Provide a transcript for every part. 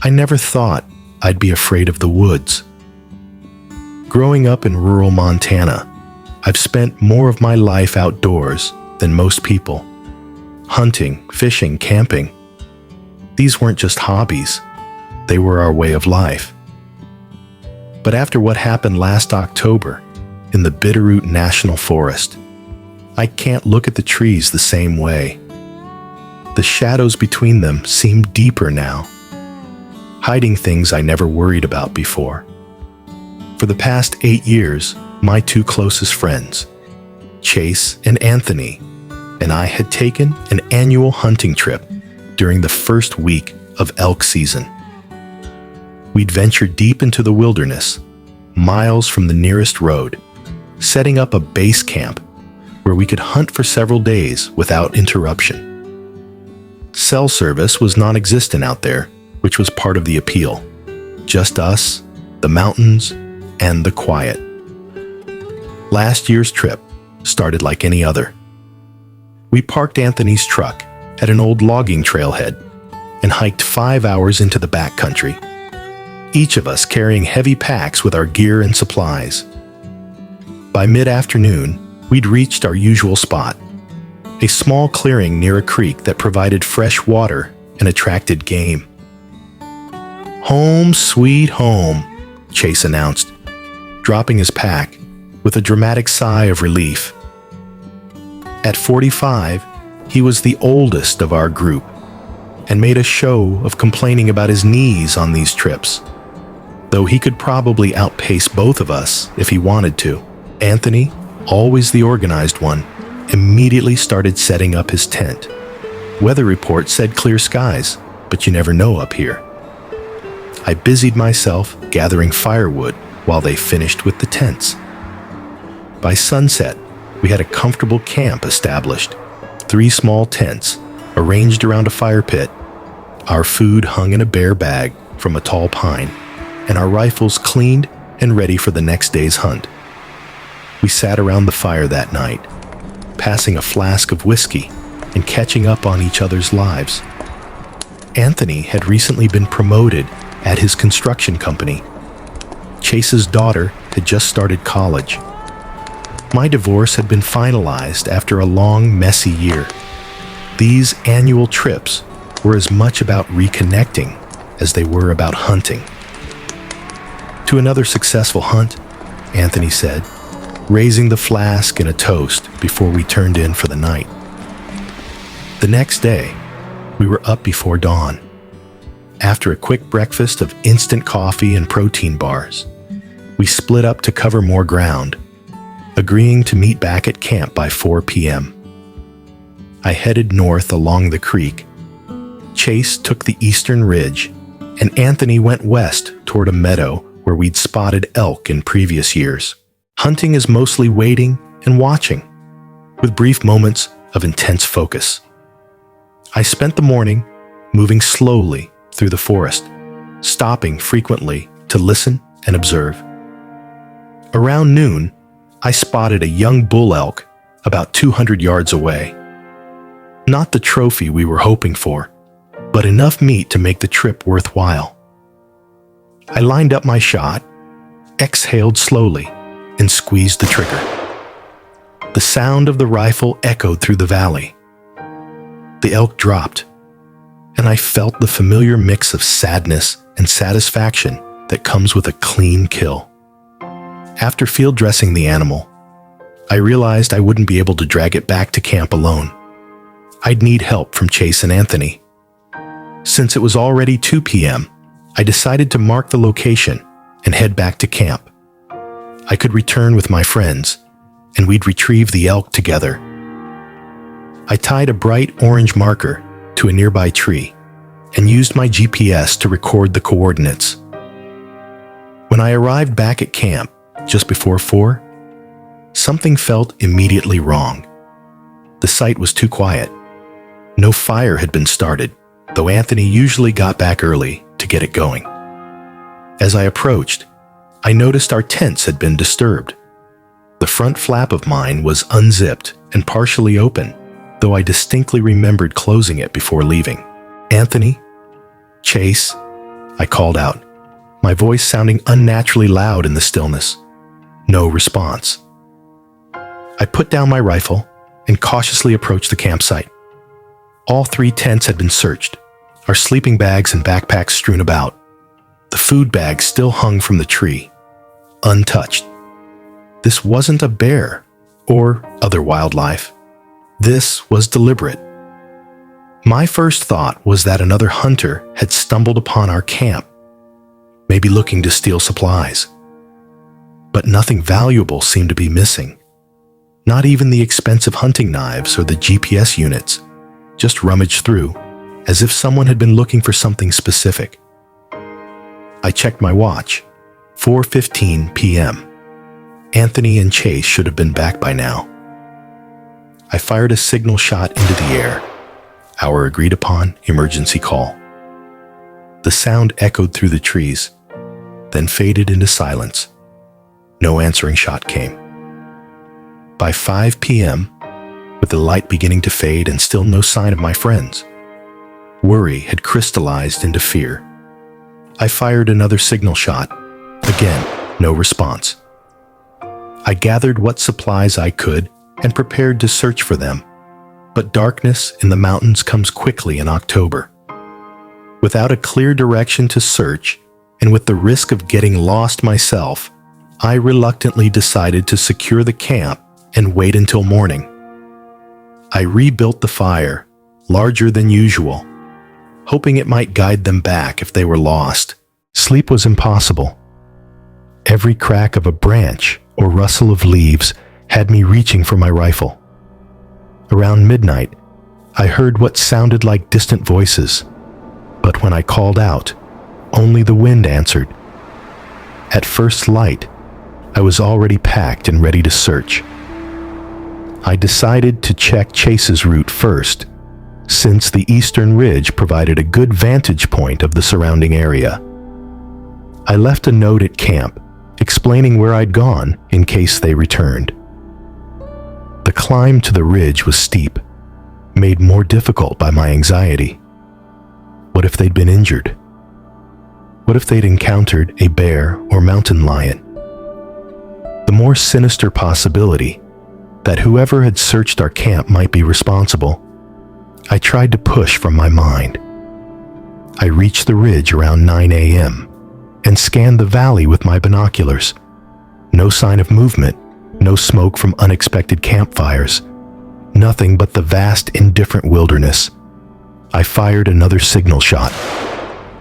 I never thought I'd be afraid of the woods. Growing up in rural Montana, I've spent more of my life outdoors than most people. Hunting, fishing, camping. These weren't just hobbies, they were our way of life. But after what happened last October in the Bitterroot National Forest, I can't look at the trees the same way. The shadows between them seem deeper now, hiding things I never worried about before. For the past 8 years, my two closest friends, Chase and Anthony, and I had taken an annual hunting trip during the first week of elk season. We'd venture deep into the wilderness, miles from the nearest road, setting up a base camp where we could hunt for several days without interruption. Cell service was non-existent out there, which was part of the appeal. Just us, the mountains, and the quiet. Last year's trip started like any other. We parked Anthony's truck at an old logging trailhead and hiked 5 hours into the backcountry, each of us carrying heavy packs with our gear and supplies. By mid-afternoon, we'd reached our usual spot, a small clearing near a creek that provided fresh water and attracted game. "Home sweet home," Chase announced, dropping his pack with a dramatic sigh of relief. At 45, he was the oldest of our group and made a show of complaining about his knees on these trips, though he could probably outpace both of us if he wanted to. Anthony, always the organized one, immediately started setting up his tent. Weather report said clear skies, but you never know up here. I busied myself gathering firewood while they finished with the tents. By sunset, we had a comfortable camp established, 3 small tents arranged around a fire pit, our food hung in a bear bag from a tall pine, and our rifles cleaned and ready for the next day's hunt. We sat around the fire that night, passing a flask of whiskey and catching up on each other's lives. Anthony had recently been promoted at his construction company. Chase's daughter had just started college. My divorce had been finalized after a long, messy year. These annual trips were as much about reconnecting as they were about hunting. "To another successful hunt," Anthony said, raising the flask in a toast before we turned in for the night. The next day, we were up before dawn. After a quick breakfast of instant coffee and protein bars, we split up to cover more ground, agreeing to meet back at camp by 4 p.m. I headed north along the creek. Chase took the eastern ridge, and Anthony went west toward a meadow where we'd spotted elk in previous years. Hunting is mostly waiting and watching, with brief moments of intense focus. I spent the morning moving slowly through the forest, stopping frequently to listen and observe. Around noon, I spotted a young bull elk about 200 yards away. Not the trophy we were hoping for, but enough meat to make the trip worthwhile. I lined up my shot, exhaled slowly, and squeezed the trigger. The sound of the rifle echoed through the valley. The elk dropped, and I felt the familiar mix of sadness and satisfaction that comes with a clean kill. After field dressing the animal, I realized I wouldn't be able to drag it back to camp alone. I'd need help from Chase and Anthony. Since it was already 2 p.m., I decided to mark the location and head back to camp. I could return with my friends, and we'd retrieve the elk together. I tied a bright orange marker to a nearby tree and used my GPS to record the coordinates. When I arrived back at camp just before 4, something felt immediately wrong. The site was too quiet. No fire had been started, though Anthony usually got back early to get it going. As I approached, I noticed our tents had been disturbed. The front flap of mine was unzipped and partially open, though I distinctly remembered closing it before leaving. Anthony, Chase, I called out, my voice sounding unnaturally loud in the stillness. No response. I put down my rifle and cautiously approached the campsite. All 3 tents had been searched, our sleeping bags and backpacks strewn about. The food bag still hung from the tree, untouched. This wasn't a bear or other wildlife. This was deliberate. My first thought was that another hunter had stumbled upon our camp, maybe looking to steal supplies. But nothing valuable seemed to be missing. Not even the expensive hunting knives or the GPS units, just rummaged through, as if someone had been looking for something specific. I checked my watch. 4:15 p.m. Anthony and Chase should have been back by now. I fired a signal shot into the air, our agreed-upon emergency call. The sound echoed through the trees, then faded into silence. No answering shot came. By 5 p.m., with the light beginning to fade and still no sign of my friends, worry had crystallized into fear. I fired another signal shot. Again, no response. I gathered what supplies I could and prepared to search for them. But darkness in the mountains comes quickly in October. Without a clear direction to search, and with the risk of getting lost myself, I reluctantly decided to secure the camp and wait until morning. I rebuilt the fire, larger than usual, hoping it might guide them back if they were lost. Sleep was impossible. Every crack of a branch or rustle of leaves had me reaching for my rifle. Around midnight, I heard what sounded like distant voices, but when I called out, only the wind answered. At first light, I was already packed and ready to search. I decided to check Chase's route first, since the eastern ridge provided a good vantage point of the surrounding area. I left a note at camp explaining where I'd gone in case they returned. The climb to the ridge was steep, made more difficult by my anxiety. What if they'd been injured? What if they'd encountered a bear or mountain lion? The more sinister possibility that whoever had searched our camp might be responsible, I tried to push from my mind. I reached the ridge around 9 a.m. and scanned the valley with my binoculars. No sign of movement, no smoke from unexpected campfires, nothing but the vast, indifferent wilderness. I fired another signal shot.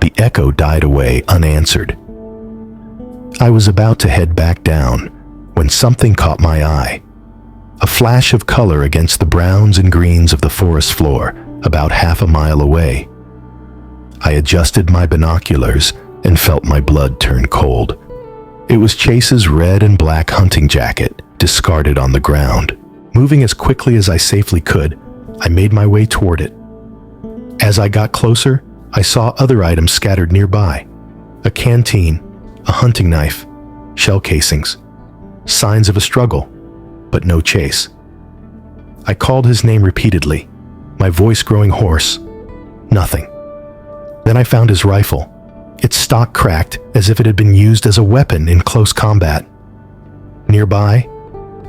The echo died away unanswered. I was about to head back down when something caught my eye. A flash of color against the browns and greens of the forest floor about half a mile away. I adjusted my binoculars and felt my blood turn cold. It was Chase's red and black hunting jacket, discarded on the ground. Moving as quickly as I safely could, I made my way toward it. As I got closer, I saw other items scattered nearby. A canteen, a hunting knife, shell casings. Signs of a struggle, but no Chase. I called his name repeatedly, my voice growing hoarse. Nothing. Then I found his rifle. Its stock cracked as if it had been used as a weapon in close combat. Nearby,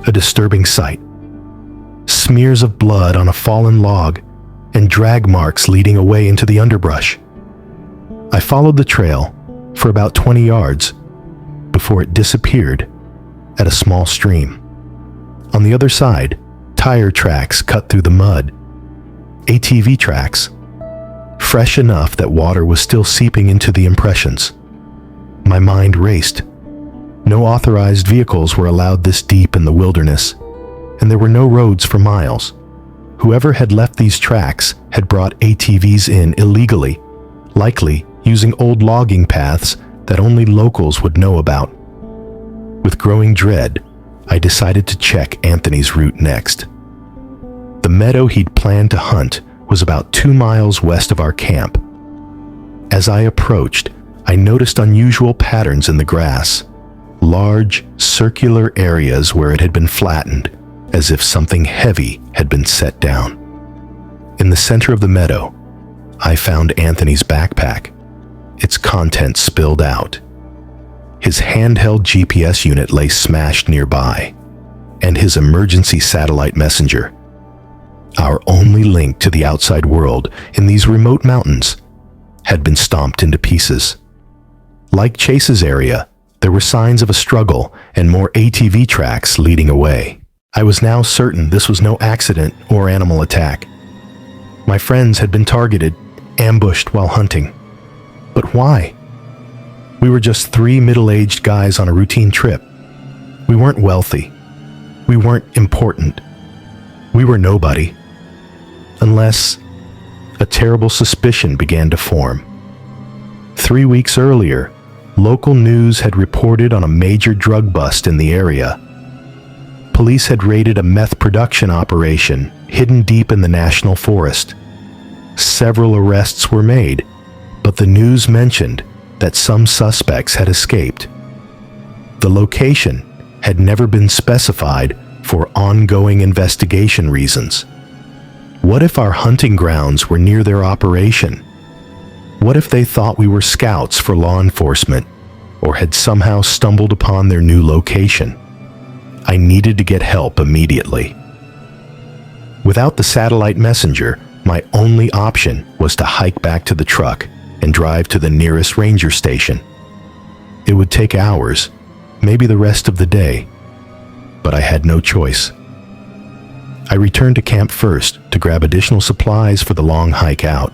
a disturbing sight. Smears of blood on a fallen log and drag marks leading away into the underbrush. I followed the trail for about 20 yards before it disappeared at a small stream. On the other side, tire tracks cut through the mud. ATV tracks, fresh enough that water was still seeping into the impressions. My mind raced. No authorized vehicles were allowed this deep in the wilderness, and there were no roads for miles. Whoever had left these tracks had brought ATVs in illegally, likely using old logging paths that only locals would know about. With growing dread, I decided to check Anthony's route next. The meadow he'd planned to hunt was about 2 miles west of our camp. As I approached, I noticed unusual patterns in the grass, large, circular areas where it had been flattened, as if something heavy had been set down. In the center of the meadow, I found Anthony's backpack. its contents spilled out. His handheld GPS unit lay smashed nearby, and his emergency satellite messenger, our only link to the outside world in these remote mountains, had been stomped into pieces. Like Chase's area, there were signs of a struggle and more ATV tracks leading away. I was now certain this was no accident or animal attack. My friends had been targeted, ambushed while hunting. But why? We were just three middle-aged guys on a routine trip. We weren't wealthy. We weren't important. We were nobody. Unless a terrible suspicion began to form. 3 weeks earlier, local news had reported on a major drug bust in the area. Police had raided a meth production operation hidden deep in the national forest. Several arrests were made, but the news mentioned that some suspects had escaped. The location had never been specified for ongoing investigation reasons. What if our hunting grounds were near their operation? What if they thought we were scouts for law enforcement or had somehow stumbled upon their new location? I needed to get help immediately. Without the satellite messenger, my only option was to hike back to the truck and drive to the nearest ranger station. It would take hours, maybe the rest of the day, but I had no choice. I returned to camp first to grab additional supplies for the long hike out.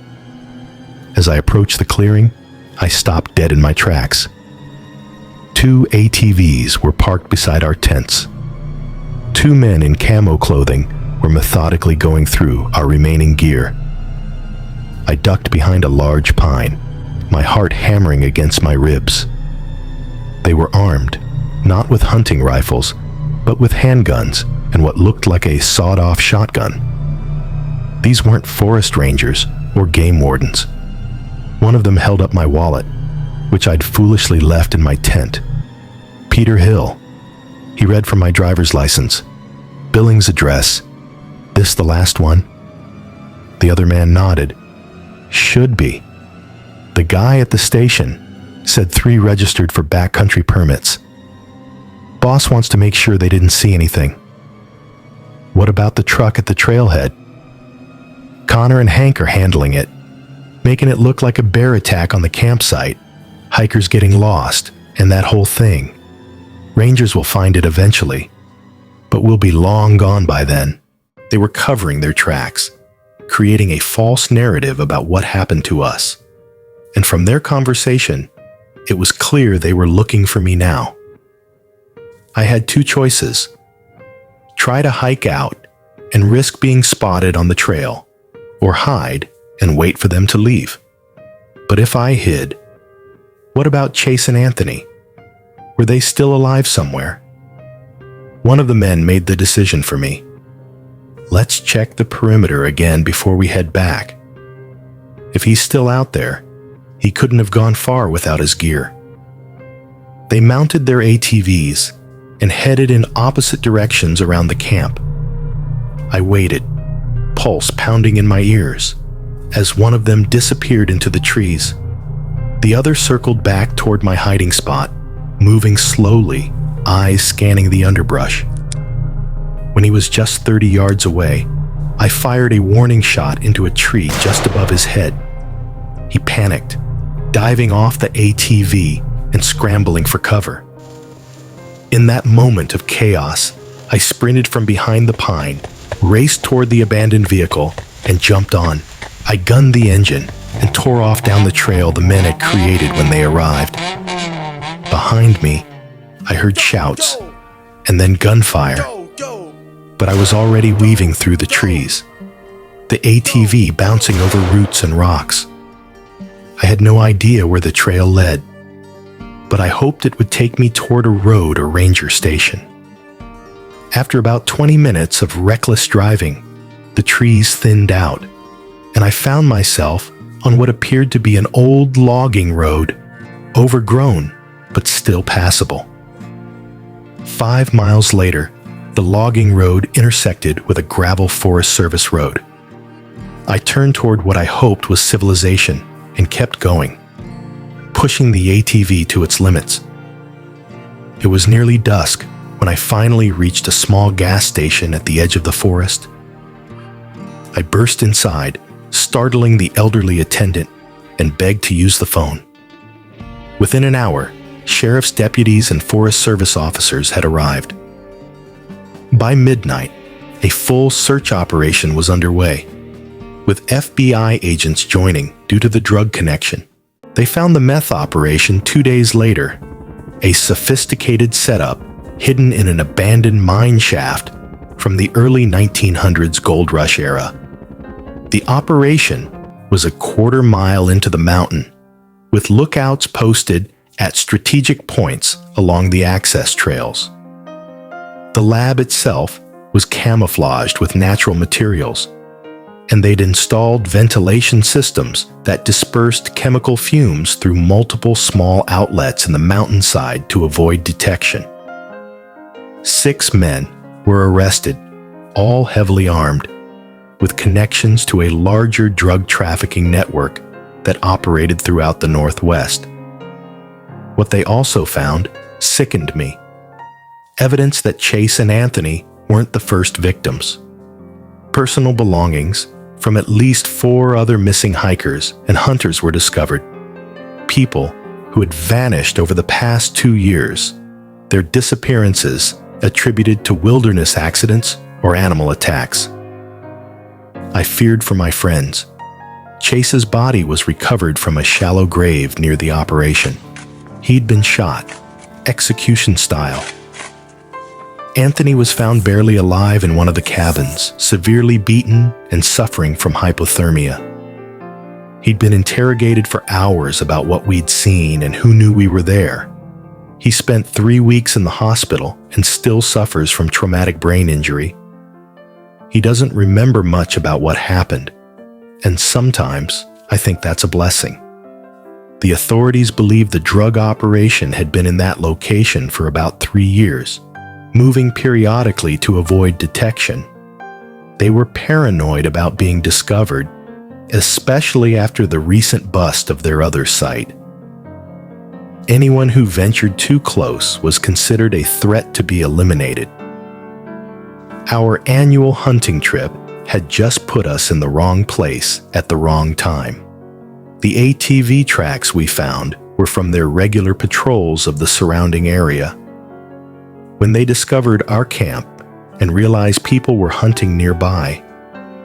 As I approached the clearing, I stopped dead in my tracks. 2 ATVs were parked beside our tents. 2 men in camo clothing were methodically going through our remaining gear. I ducked behind a large pine, my heart hammering against my ribs. They were armed, not with hunting rifles, but with handguns and what looked like a sawed-off shotgun. These weren't forest rangers or game wardens. One of them held up my wallet, which I'd foolishly left in my tent. Peter Hill. He read from my driver's license. Billings address. This the last one? The other man nodded. Should be. The guy at the station said 3 registered for backcountry permits. Boss wants to make sure they didn't see anything. What about the truck at the trailhead? Connor and Hank are handling it, making it look like a bear attack on the campsite, hikers getting lost, and that whole thing. Rangers will find it eventually, but we'll be long gone by then. They were covering their tracks, creating a false narrative about what happened to us. And from their conversation, it was clear they were looking for me now. I had 2 choices. Try to hike out and risk being spotted on the trail, or hide and wait for them to leave. But if I hid, what about Chase and Anthony? Were they still alive somewhere? One of the men made the decision for me. Let's check the perimeter again before we head back. If he's still out there, he couldn't have gone far without his gear. They mounted their ATVs and headed in opposite directions around the camp. I waited, pulse pounding in my ears, as one of them disappeared into the trees. The other circled back toward my hiding spot, moving slowly, eyes scanning the underbrush. When he was just 30 yards away, I fired a warning shot into a tree just above his head. He panicked, diving off the ATV and scrambling for cover. In that moment of chaos, I sprinted from behind the pine, raced toward the abandoned vehicle, and jumped on. I gunned the engine and tore off down the trail the men had created when they arrived. Behind me, I heard shouts and then gunfire, but I was already weaving through the trees, the ATV bouncing over roots and rocks. I had no idea where the trail led, but I hoped it would take me toward a road or ranger station. After about 20 minutes of reckless driving, the trees thinned out, and I found myself on what appeared to be an old logging road, overgrown but still passable. 5 miles later, the logging road intersected with a gravel Forest Service road. I turned toward what I hoped was civilization and kept going. pushing the ATV to its limits. It was nearly dusk when I finally reached a small gas station at the edge of the forest. I burst inside, startling the elderly attendant, and begged to use the phone. Within an hour, sheriff's deputies and Forest Service officers had arrived. By midnight, a full search operation was underway, with FBI agents joining due to the drug connection. They found the meth operation 2 days later, a sophisticated setup hidden in an abandoned mine shaft from the early 1900s gold rush era. The operation was a quarter mile into the mountain, with lookouts posted at strategic points along the access trails. The lab itself was camouflaged with natural materials, and they'd installed ventilation systems that dispersed chemical fumes through multiple small outlets in the mountainside to avoid detection. 6 men were arrested, all heavily armed, with connections to a larger drug trafficking network that operated throughout the Northwest. What they also found sickened me. Evidence that Chase and Anthony weren't the first victims. Personal belongings from at least 4 other missing hikers and hunters were discovered. People who had vanished over the past 2 years, their disappearances attributed to wilderness accidents or animal attacks. I feared for my friends. Chase's body was recovered from a shallow grave near the operation. He'd been shot, execution style. Anthony was found barely alive in one of the cabins, severely beaten and suffering from hypothermia. He'd been interrogated for hours about what we'd seen and who knew we were there. He spent 3 weeks in the hospital and still suffers from traumatic brain injury. He doesn't remember much about what happened, and sometimes I think that's a blessing. The authorities believe the drug operation had been in that location for about 3 years, moving periodically to avoid detection. They were paranoid about being discovered, especially after the recent bust of their other site. Anyone who ventured too close was considered a threat to be eliminated. Our annual hunting trip had just put us in the wrong place at the wrong time. The ATV tracks we found were from their regular patrols of the surrounding area. When they discovered our camp and realized people were hunting nearby,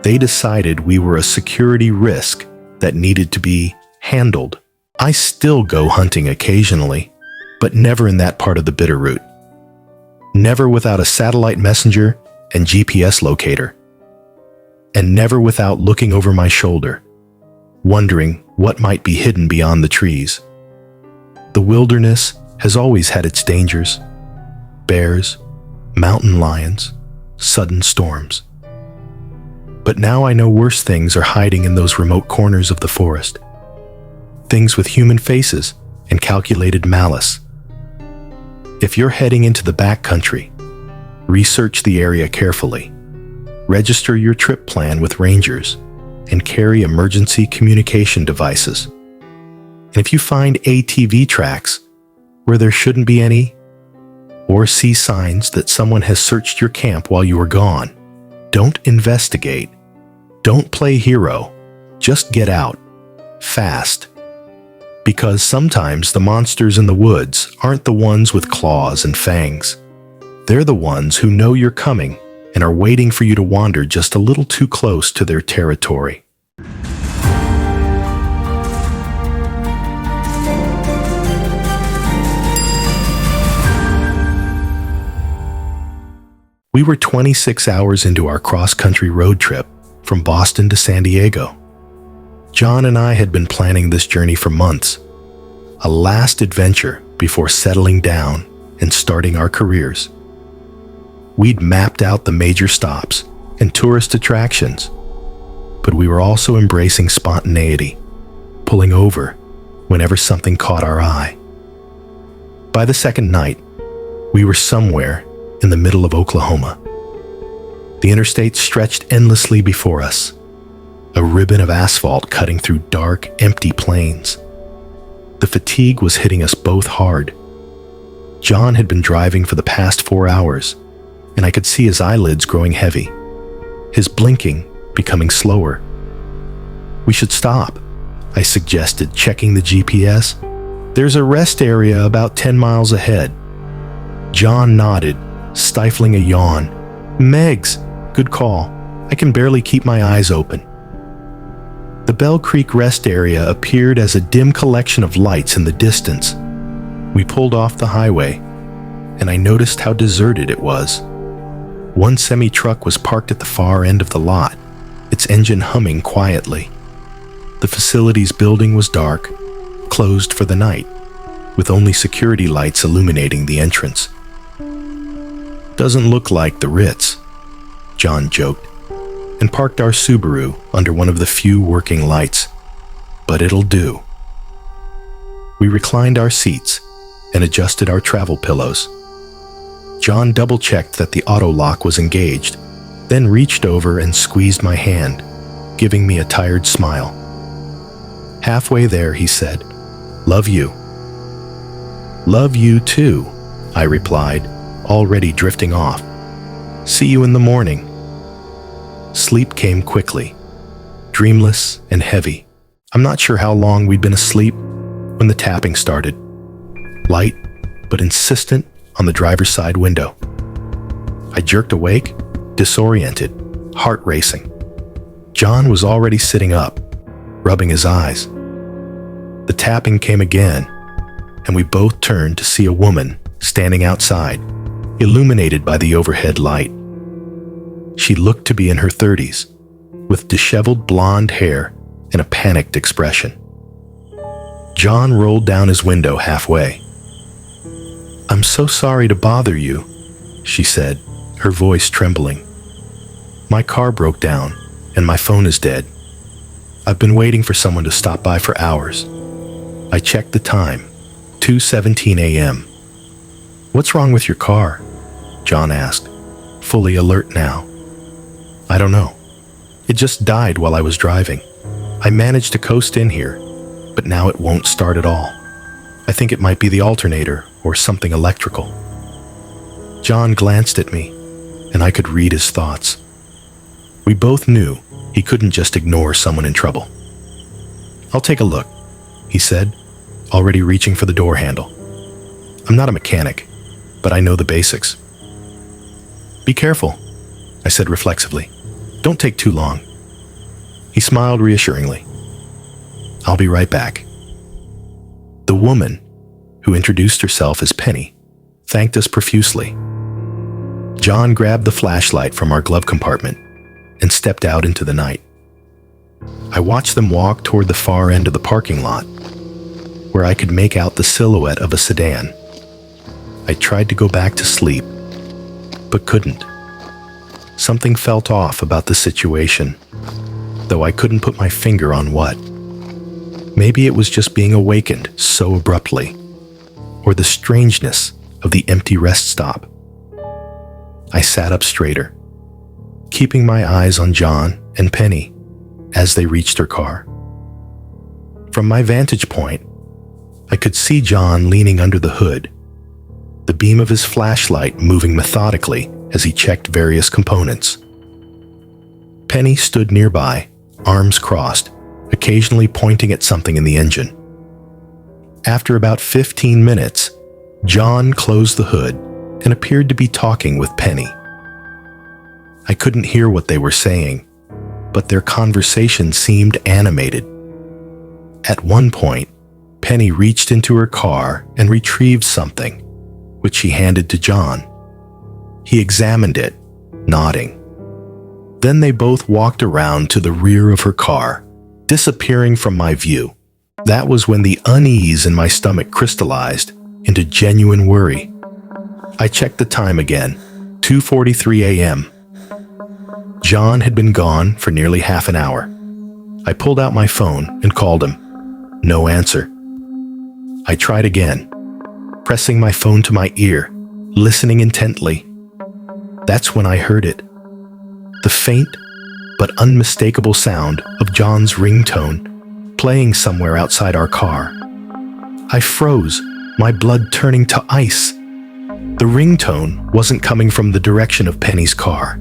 they decided we were a security risk that needed to be handled. I still go hunting occasionally, but never in that part of the Bitterroot. Never without a satellite messenger and GPS locator. And never without looking over my shoulder, wondering what might be hidden beyond the trees. The wilderness has always had its dangers. Bears, mountain lions, sudden storms. But now I know worse things are hiding in those remote corners of the forest. Things with human faces and calculated malice. If you're heading into the backcountry, research the area carefully. Register your trip plan with rangers and carry emergency communication devices. And if you find ATV tracks where there shouldn't be any, or see signs that someone has searched your camp while you were gone, don't investigate. Don't play hero. Just get out. Fast. Because sometimes the monsters in the woods aren't the ones with claws and fangs. They're the ones who know you're coming and are waiting for you to wander just a little too close to their territory. We were 26 hours into our cross-country road trip from Boston to San Diego. John and I had been planning this journey for months, a last adventure before settling down and starting our careers. We'd mapped out the major stops and tourist attractions, but we were also embracing spontaneity, pulling over whenever something caught our eye. By the second night, we were somewhere in the middle of Oklahoma. The interstate stretched endlessly before us, a ribbon of asphalt cutting through dark, empty plains. The fatigue was hitting us both hard. John had been driving for the past 4 hours, and I could see his eyelids growing heavy, his blinking becoming slower. "We should stop," I suggested, checking the GPS. "There's a rest area about 10 miles ahead." John nodded, stifling a yawn. "Megs, good call. I can barely keep my eyes open." The Bell Creek rest area appeared as a dim collection of lights in the distance. We pulled off the highway, and I noticed how deserted it was. One semi-truck was parked at the far end of the lot, its engine humming quietly. The facility's building was dark, closed for the night, with only security lights illuminating the entrance. "Doesn't look like the Ritz," John joked, and parked our Subaru under one of the few working lights. "But it'll do." We reclined our seats and adjusted our travel pillows. John double-checked that the auto lock was engaged, then reached over and squeezed my hand, giving me a tired smile. Halfway there, he said, "Love you." "Love you too," I replied, already drifting off. "See you in the morning." Sleep came quickly, dreamless and heavy. I'm not sure how long we'd been asleep when the tapping started. Light, but insistent, on the driver's side window. I jerked awake, disoriented, heart racing. John was already sitting up, rubbing his eyes. The tapping came again, and we both turned to see a woman standing outside, illuminated by the overhead light. She looked to be in her 30s, with disheveled blonde hair and a panicked expression. John rolled down his window halfway. "I'm so sorry to bother you," she said, her voice trembling. "My car broke down, and my phone is dead. I've been waiting for someone to stop by for hours." I checked the time, 2:17 a.m. "What's wrong with your car?" John asked, fully alert now. "I don't know. It just died while I was driving. I managed to coast in here, but now it won't start at all. I think it might be the alternator or something electrical." John glanced at me, and I could read his thoughts. We both knew he couldn't just ignore someone in trouble. "I'll take a look," he said, already reaching for the door handle. "I'm not a mechanic, but I know the basics." "Be careful," I said reflexively. "Don't take too long." He smiled reassuringly. "I'll be right back." The woman, who introduced herself as Penny, thanked us profusely. John grabbed the flashlight from our glove compartment and stepped out into the night. I watched them walk toward the far end of the parking lot, where I could make out the silhouette of a sedan. I tried to go back to sleep, but couldn't. Something felt off about the situation, though I couldn't put my finger on what. Maybe it was just being awakened so abruptly, or the strangeness of the empty rest stop. I sat up straighter, keeping my eyes on John and Penny as they reached her car. From my vantage point, I could see John leaning under the hood, the beam of his flashlight moving methodically as he checked various components. Penny stood nearby, arms crossed, occasionally pointing at something in the engine. After about 15 minutes, John closed the hood and appeared to be talking with Penny. I couldn't hear what they were saying, but their conversation seemed animated. At one point, Penny reached into her car and retrieved something, which she handed to John. He examined it, nodding. Then they both walked around to the rear of her car, disappearing from my view. That was when the unease in my stomach crystallized into genuine worry. I checked the time again, 2:43 a.m. John had been gone for nearly half an hour. I pulled out my phone and called him. No answer. I tried again, pressing my phone to my ear, listening intently. That's when I heard it. The faint but unmistakable sound of John's ringtone playing somewhere outside our car. I froze, my blood turning to ice. The ringtone wasn't coming from the direction of Penny's car.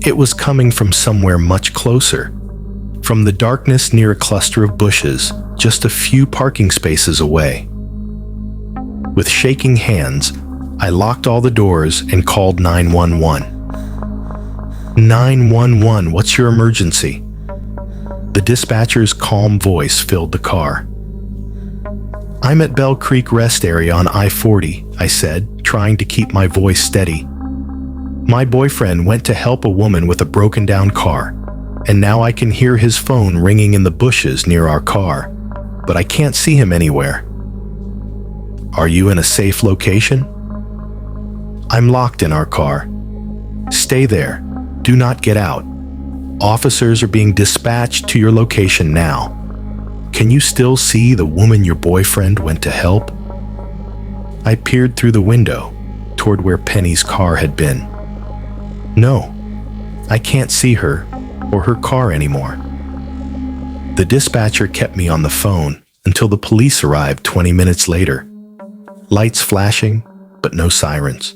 It was coming from somewhere much closer, from the darkness near a cluster of bushes just a few parking spaces away. With shaking hands, I locked all the doors and called 911. 911, what's your emergency? The dispatcher's calm voice filled the car. I'm at Bell Creek Rest Area on I-40, I said, trying to keep my voice steady. My boyfriend went to help a woman with a broken-down car, and now I can hear his phone ringing in the bushes near our car, but I can't see him anywhere. Are you in a safe location? I'm locked in our car. Stay there. Do not get out. Officers are being dispatched to your location now. Can you still see the woman your boyfriend went to help? I peered through the window toward where Penny's car had been. No, I can't see her or her car anymore. The dispatcher kept me on the phone until the police arrived 20 minutes later. Lights flashing, but no sirens.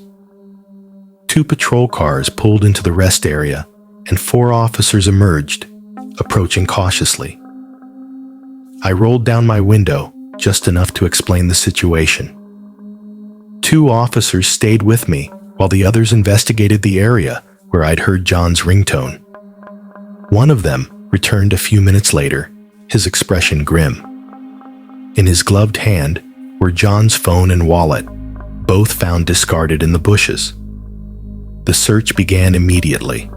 2 patrol cars pulled into the rest area, and 4 officers emerged, approaching cautiously. I rolled down my window just enough to explain the situation. 2 officers stayed with me while the others investigated the area where I'd heard John's ringtone. One of them returned a few minutes later, his expression grim. In his gloved hand were John's phone and wallet, both found discarded in the bushes. The search began immediately.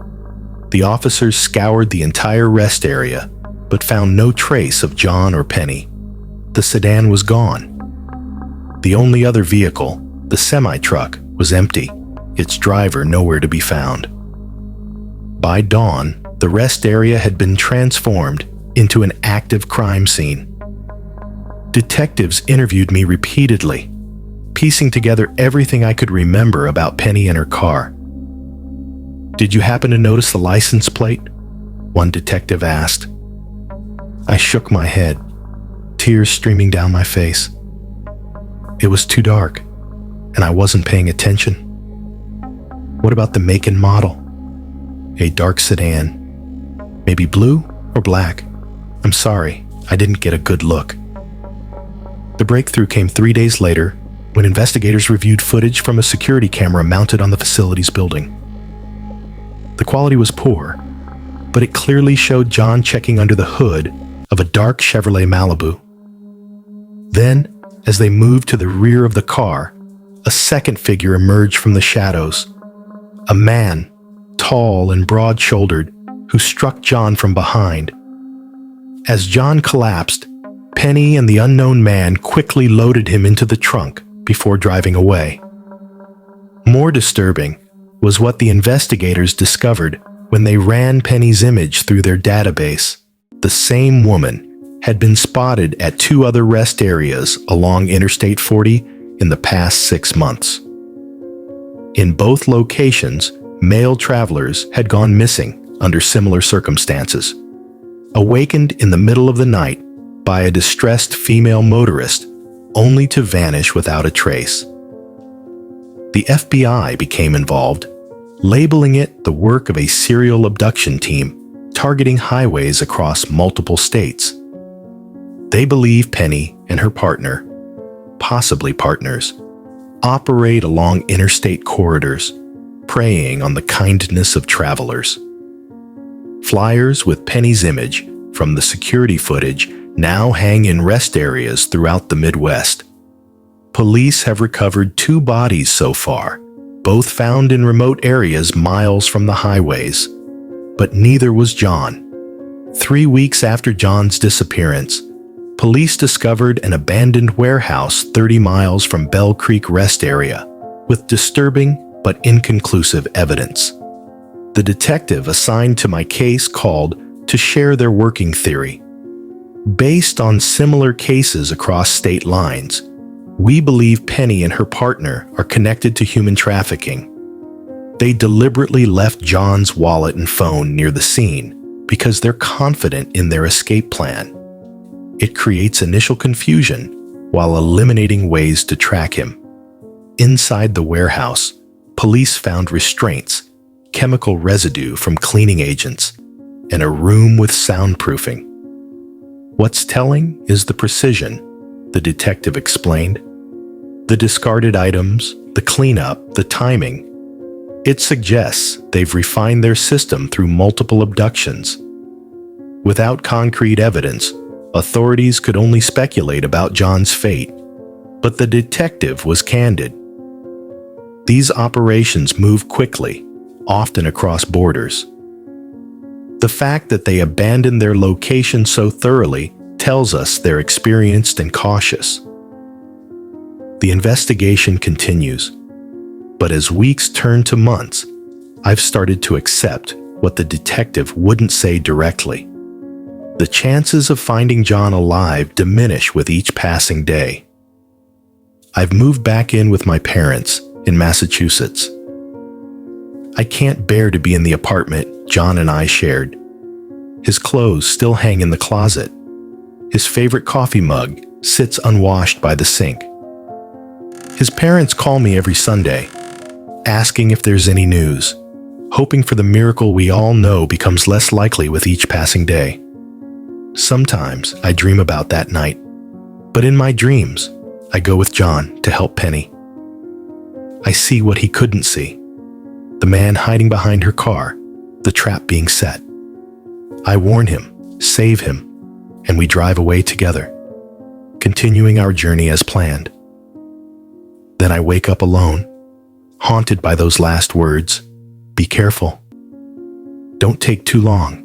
The officers scoured the entire rest area, but found no trace of John or Penny. The sedan was gone. The only other vehicle, the semi-truck, was empty, its driver nowhere to be found. By dawn, the rest area had been transformed into an active crime scene. Detectives interviewed me repeatedly, piecing together everything I could remember about Penny and her car. Did you happen to notice the license plate? One detective asked. I shook my head, tears streaming down my face. It was too dark, and I wasn't paying attention. What about the make and model? A dark sedan. Maybe blue or black? I'm sorry, I didn't get a good look. The breakthrough came 3 days later when investigators reviewed footage from a security camera mounted on the facility's building. The quality was poor, but it clearly showed John checking under the hood of a dark Chevrolet Malibu. Then, as they moved to the rear of the car, a second figure emerged from the shadows. A man, tall and broad-shouldered, who struck John from behind. As John collapsed, Penny and the unknown man quickly loaded him into the trunk before driving away. More disturbing was what the investigators discovered when they ran Penny's image through their database. The same woman had been spotted at 2 other rest areas along Interstate 40 in the past 6 months. In both locations, male travelers had gone missing under similar circumstances, awakened in the middle of the night by a distressed female motorist, only to vanish without a trace. The FBI became involved, labeling it the work of a serial abduction team targeting highways across multiple states. They believe Penny and her partner, possibly partners, operate along interstate corridors, preying on the kindness of travelers. Flyers with Penny's image from the security footage now hang in rest areas throughout the Midwest. Police have recovered 2 bodies so far, both found in remote areas miles from the highways. But neither was John. 3 weeks after John's disappearance, police discovered an abandoned warehouse 30 miles from Bell Creek Rest Area, with disturbing but inconclusive evidence. The detective assigned to my case called to share their working theory. Based on similar cases across state lines, we believe Penny and her partner are connected to human trafficking. They deliberately left John's wallet and phone near the scene because they're confident in their escape plan. It creates initial confusion, while eliminating ways to track him. Inside the warehouse, police found restraints, chemical residue from cleaning agents, and a room with soundproofing. What's telling is the precision, the detective explained. The discarded items, the cleanup, the timing. It suggests they've refined their system through multiple abductions. Without concrete evidence, authorities could only speculate about John's fate, but the detective was candid. These operations move quickly, often across borders. The fact that they abandoned their location so thoroughly tells us they're experienced and cautious. The investigation continues, but as weeks turn to months, I've started to accept what the detective wouldn't say directly. The chances of finding John alive diminish with each passing day. I've moved back in with my parents in Massachusetts. I can't bear to be in the apartment John and I shared. His clothes still hang in the closet. His favorite coffee mug sits unwashed by the sink. His parents call me every Sunday, asking if there's any news, hoping for the miracle we all know becomes less likely with each passing day. Sometimes I dream about that night, but in my dreams, I go with John to help Penny. I see what he couldn't see. The man hiding behind her car, the trap being set. I warn him, save him, and we drive away together, continuing our journey as planned. Then I wake up alone, haunted by those last words, "Be careful. Don't take too long,"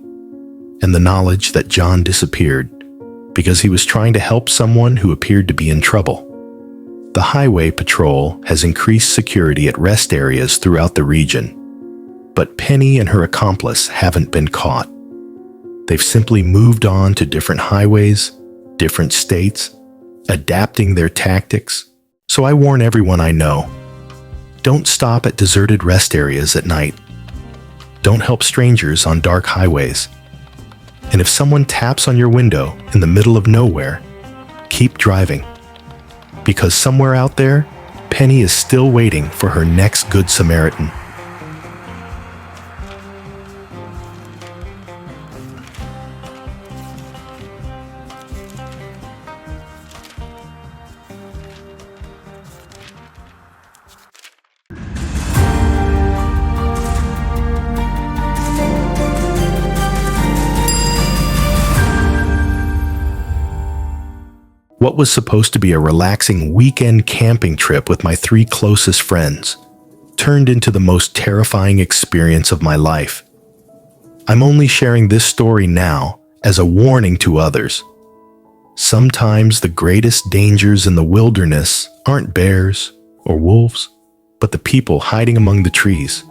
and the knowledge that John disappeared because he was trying to help someone who appeared to be in trouble. The highway patrol has increased security at rest areas throughout the region, but Penny and her accomplice haven't been caught. They've simply moved on to different highways, different states, adapting their tactics. So I warn everyone I know, don't stop at deserted rest areas at night. Don't help strangers on dark highways. And if someone taps on your window in the middle of nowhere, keep driving. Because somewhere out there, Penny is still waiting for her next Good Samaritan. What was supposed to be a relaxing weekend camping trip with my 3 closest friends turned into the most terrifying experience of my life. I'm only sharing this story now as a warning to others. Sometimes the greatest dangers in the wilderness aren't bears or wolves, but the people hiding among the trees.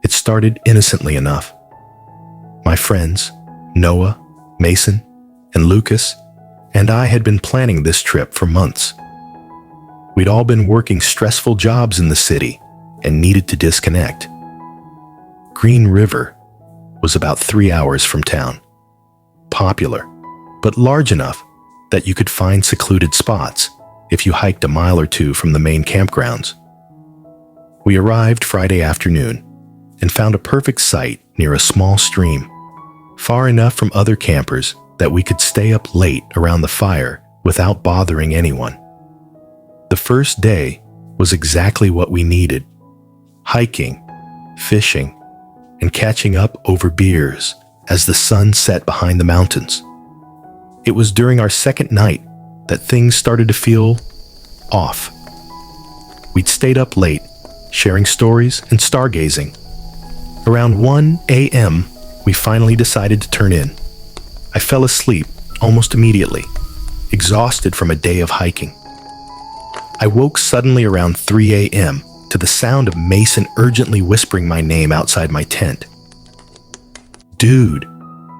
It started innocently enough. My friends, Noah, Mason, and Lucas, and I had been planning this trip for months. We'd all been working stressful jobs in the city and needed to disconnect. Green River was about 3 hours from town. Popular, but large enough that you could find secluded spots if you hiked a mile or 2 from the main campgrounds. We arrived Friday afternoon and found a perfect site near a small stream, far enough from other campers that we could stay up late around the fire without bothering anyone. The first day was exactly what we needed: hiking, fishing, and catching up over beers as the sun set behind the mountains. It was during our second night that things started to feel off. We'd stayed up late, sharing stories and stargazing. Around 1 a.m., we finally decided to turn in. I fell asleep almost immediately, exhausted from a day of hiking. I woke suddenly around 3 a.m. to the sound of Mason urgently whispering my name outside my tent. "Dude,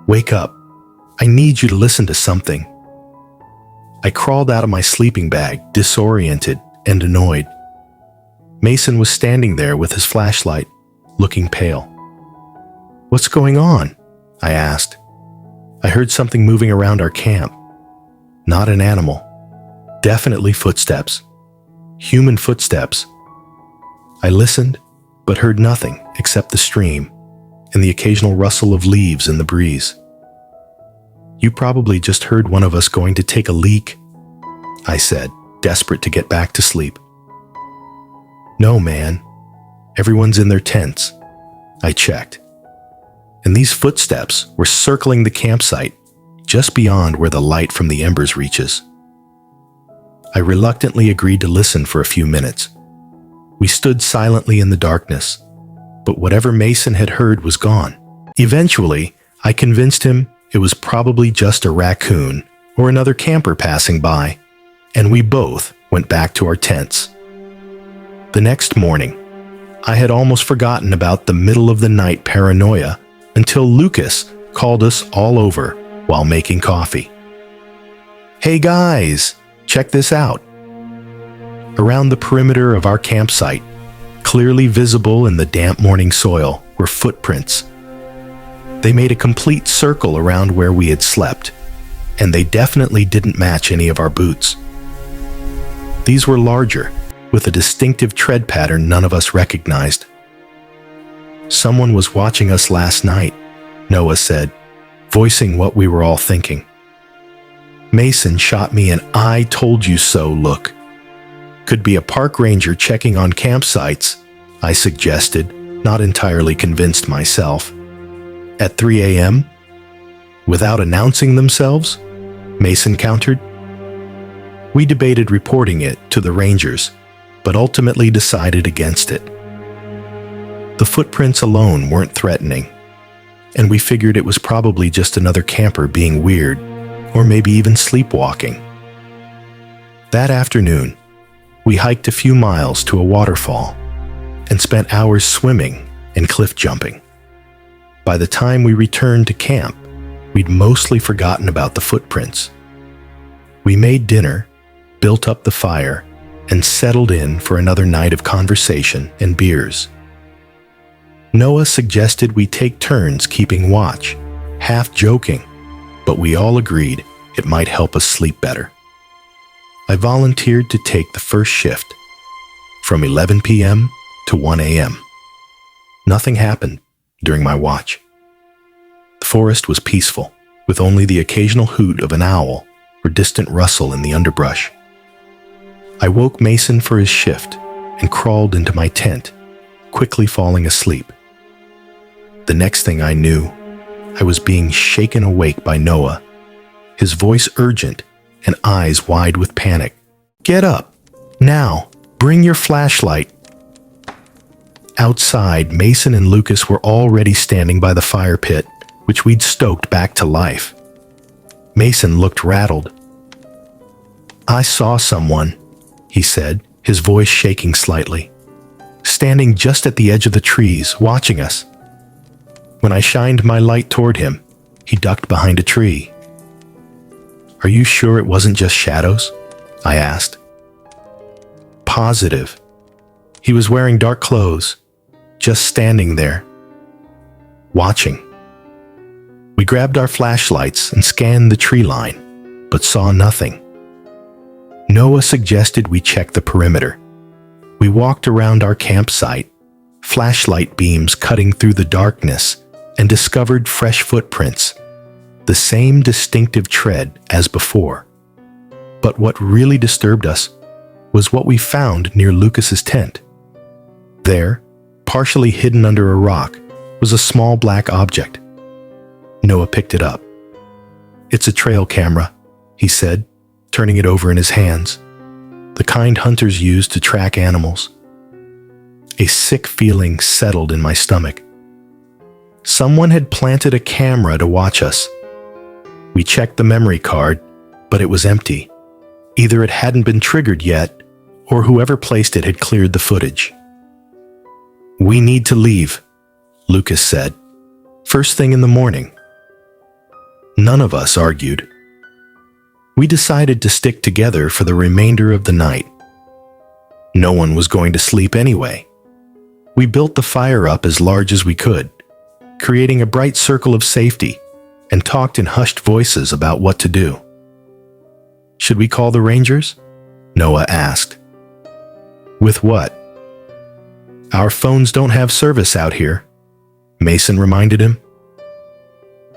wake up. I need you to listen to something." I crawled out of my sleeping bag, disoriented and annoyed. Mason was standing there with his flashlight, looking pale. "What's going on?" I asked. I heard something moving around our camp. Not an animal, Definitely footsteps. Human footsteps. I listened, but heard nothing except the stream and the occasional rustle of leaves in the breeze. You probably just heard one of us going to take a leak, I said, desperate to get back to sleep. No, man. Everyone's in their tents. I checked. And these footsteps were circling the campsite just beyond where the light from the embers reaches. I reluctantly agreed to listen for a few minutes. We stood silently in the darkness, but whatever Mason had heard was gone. Eventually, I convinced him it was probably just a raccoon or another camper passing by, and we both went back to our tents. The next morning, I had almost forgotten about the middle-of-the-night paranoia until Lucas called us all over while making coffee. "Hey guys, check this out." Around the perimeter of our campsite, clearly visible in the damp morning soil, were footprints. They made a complete circle around where we had slept, and they definitely didn't match any of our boots. These were larger, with a distinctive tread pattern none of us recognized. "Someone was watching us last night," Noah said, voicing what we were all thinking. Mason shot me an "I told you so" look. "Could be a park ranger checking on campsites," I suggested, not entirely convinced myself. "At 3 a.m.? Without announcing themselves?" Mason countered. We debated reporting it to the rangers, but ultimately decided against it. The footprints alone weren't threatening, and we figured it was probably just another camper being weird, or maybe even sleepwalking. That afternoon, we hiked a few miles to a waterfall and spent hours swimming and cliff jumping. By the time we returned to camp, we'd mostly forgotten about the footprints. We made dinner, built up the fire, and settled in for another night of conversation and beers. Noah suggested we take turns keeping watch, half joking, but we all agreed it might help us sleep better. I volunteered to take the first shift, from 11 p.m. to 1 a.m. Nothing happened during my watch. The forest was peaceful, with only the occasional hoot of an owl or distant rustle in the underbrush. I woke Mason for his shift and crawled into my tent, quickly falling asleep. The next thing I knew, I was being shaken awake by Noah, his voice urgent and eyes wide with panic. "Get up! Now! Bring your flashlight!" Outside, Mason and Lucas were already standing by the fire pit, which we'd stoked back to life. Mason looked rattled. "I saw someone," he said, his voice shaking slightly, "standing just at the edge of the trees, watching us. When I shined my light toward him, he ducked behind a tree." "Are you sure it wasn't just shadows?" I asked. "Positive. He was wearing dark clothes, just standing there, watching." We grabbed our flashlights and scanned the tree line, but saw nothing. Noah suggested we check the perimeter. We walked around our campsite, flashlight beams cutting through the darkness, and discovered fresh footprints, the same distinctive tread as before. But what really disturbed us was what we found near Lucas's tent. There, partially hidden under a rock, was a small black object. Noah picked it up. "It's a trail camera," he said, turning it over in his hands, the kind hunters use to track animals. A sick feeling settled in my stomach. Someone had planted a camera to watch us. We checked the memory card, but it was empty. Either it hadn't been triggered yet, or whoever placed it had cleared the footage. "We need to leave," Lucas said, "first thing in the morning." None of us argued. We decided to stick together for the remainder of the night. No one was going to sleep anyway. We built the fire up as large as we could, creating a bright circle of safety, and talked in hushed voices about what to do. "Should we call the rangers?" Noah asked. With what? Our phones don't have service out here, Mason reminded him.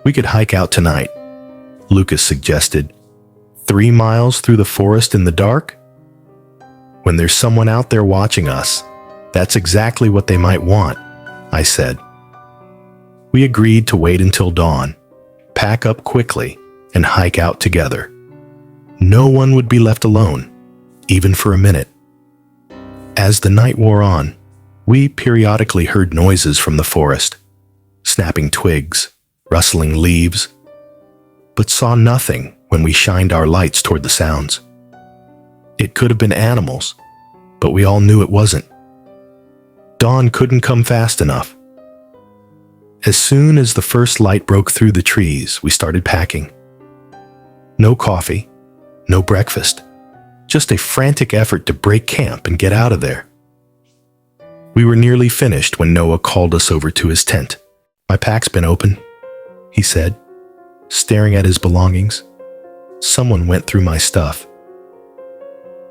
We could hike out tonight, Lucas suggested. 3 miles through the forest in the dark? When there's someone out there watching us, that's exactly what they might want, I said. We agreed to wait until dawn, pack up quickly, and hike out together. No one would be left alone, even for a minute. As the night wore on, we periodically heard noises from the forest, snapping twigs, rustling leaves, but saw nothing when we shined our lights toward the sounds. It could have been animals, but we all knew it wasn't. Dawn couldn't come fast enough. As soon as the first light broke through the trees, we started packing. No coffee, no breakfast, just a frantic effort to break camp and get out of there. We were nearly finished when Noah called us over to his tent. My pack's been open, he said, staring at his belongings. Someone went through my stuff.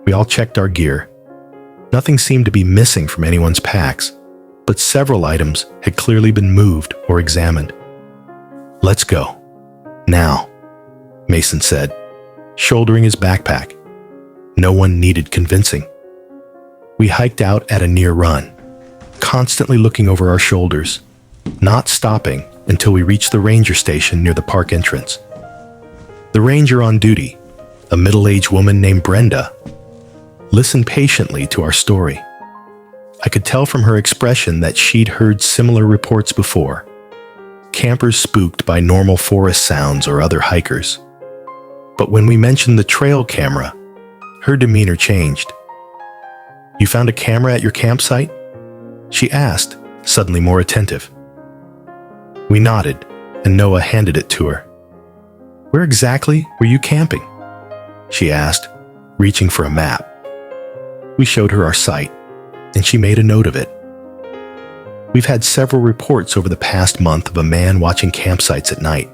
We all checked our gear. Nothing seemed to be missing from anyone's packs, but several items had clearly been moved or examined. Let's go. Now, Mason said, shouldering his backpack. No one needed convincing. We hiked out at a near run, constantly looking over our shoulders, not stopping until we reached the ranger station near the park entrance. The ranger on duty, a middle-aged woman named Brenda, listened patiently to our story. I could tell from her expression that she'd heard similar reports before. Campers spooked by normal forest sounds or other hikers. But when we mentioned the trail camera, her demeanor changed. You found a camera at your campsite? She asked, suddenly more attentive. We nodded, and Noah handed it to her. Where exactly were you camping? She asked, reaching for a map. We showed her our site, and she made a note of it. We've had several reports over the past month of a man watching campsites at night.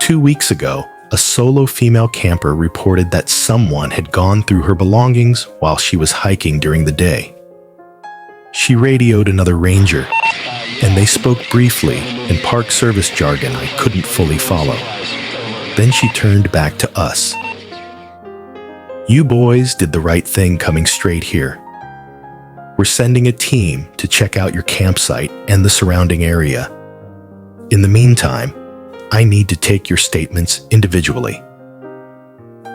2 weeks ago, a solo female camper reported that someone had gone through her belongings while she was hiking during the day. She radioed another ranger, and they spoke briefly in park service jargon I couldn't fully follow. Then she turned back to us. You boys did the right thing coming straight here. We're sending a team to check out your campsite and the surrounding area. In the meantime, I need to take your statements individually.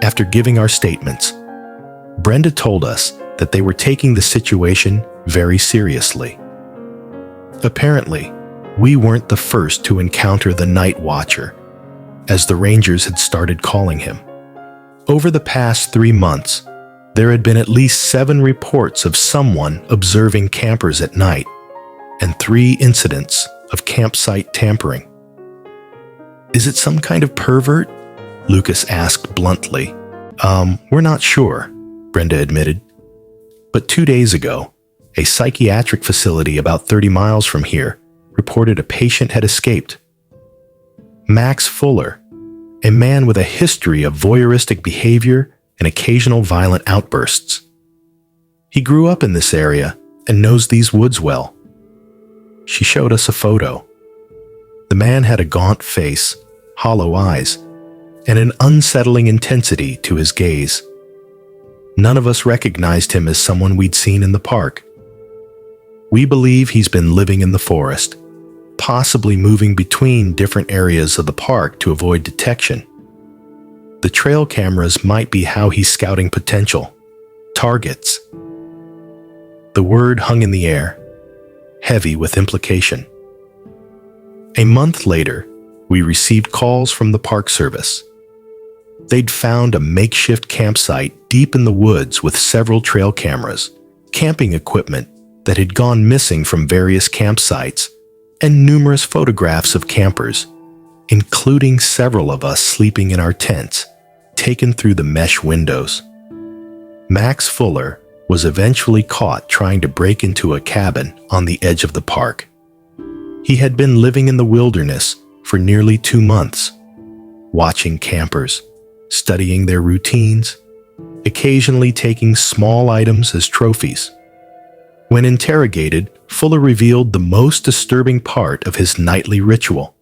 After giving our statements, Brenda told us that they were taking the situation very seriously. Apparently, we weren't the first to encounter the Night Watcher, as the Rangers had started calling him. Over the past 3 months, there had been at least 7 reports of someone observing campers at night, and 3 incidents of campsite tampering. Is it some kind of pervert? Lucas asked bluntly. We're not sure, Brenda admitted. But 2 days ago, a psychiatric facility about 30 miles from here reported a patient had escaped. Max Fuller, a man with a history of voyeuristic behavior and occasional violent outbursts. He grew up in this area and knows these woods well. She showed us a photo. The man had a gaunt face, hollow eyes, and an unsettling intensity to his gaze. None of us recognized him as someone we'd seen in the park. We believe he's been living in the forest, possibly moving between different areas of the park to avoid detection. The trail cameras might be how he's scouting potential targets. The word hung in the air, heavy with implication. A month later, we received calls from the Park Service. They'd found a makeshift campsite deep in the woods with several trail cameras, camping equipment that had gone missing from various campsites, and numerous photographs of campers, including several of us sleeping in our tents, taken through the mesh windows. Max Fuller was eventually caught trying to break into a cabin on the edge of the park. He had been living in the wilderness for nearly 2 months, watching campers, studying their routines, occasionally taking small items as trophies. When interrogated, Fuller revealed the most disturbing part of his nightly ritual.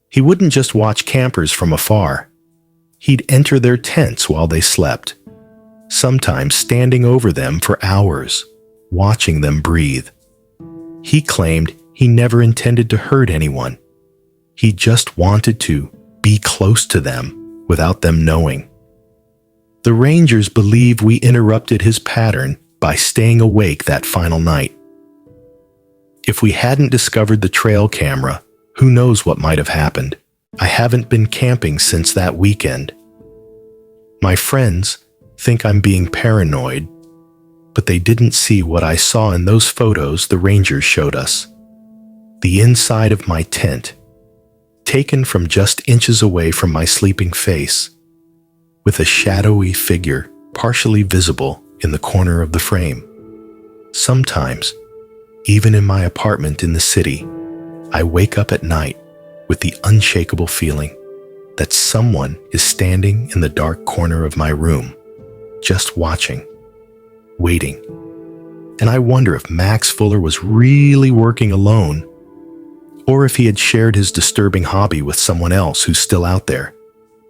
He wouldn't just watch campers from afar. He'd enter their tents while they slept, sometimes standing over them for hours, watching them breathe. He claimed he never intended to hurt anyone. He just wanted to be close to them without them knowing. The Rangers believe we interrupted his pattern by staying awake that final night. If we hadn't discovered the trail camera, who knows what might have happened. I haven't been camping since that weekend. My friends think I'm being paranoid, but they didn't see what I saw in those photos the Rangers showed us. The inside of my tent, taken from just inches away from my sleeping face, with a shadowy figure partially visible in the corner of the frame. Sometimes, even in my apartment in the city, I wake up at night with the unshakable feeling that someone is standing in the dark corner of my room, just watching, waiting. And I wonder if Max Fuller was really working alone, or if he had shared his disturbing hobby with someone else who's still out there,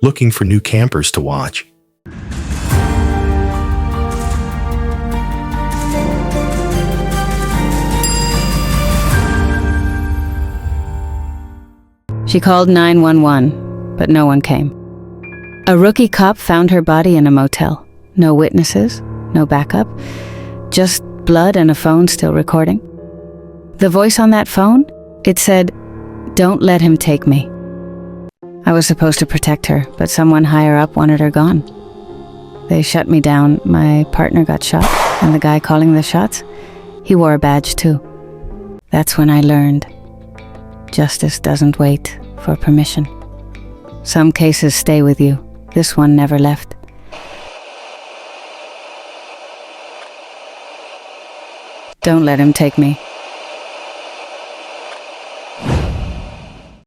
looking for new campers to watch. She called 911, but no one came. A rookie cop found her body in a motel. No witnesses, no backup, just blood and a phone still recording. The voice on that phone, it said, "Don't let him take me." I was supposed to protect her, but someone higher up wanted her gone. They shut me down. My partner got shot, and the guy calling the shots, he wore a badge too. That's when I learned justice doesn't wait for permission. Some cases stay with you. This one never left. Don't let him take me.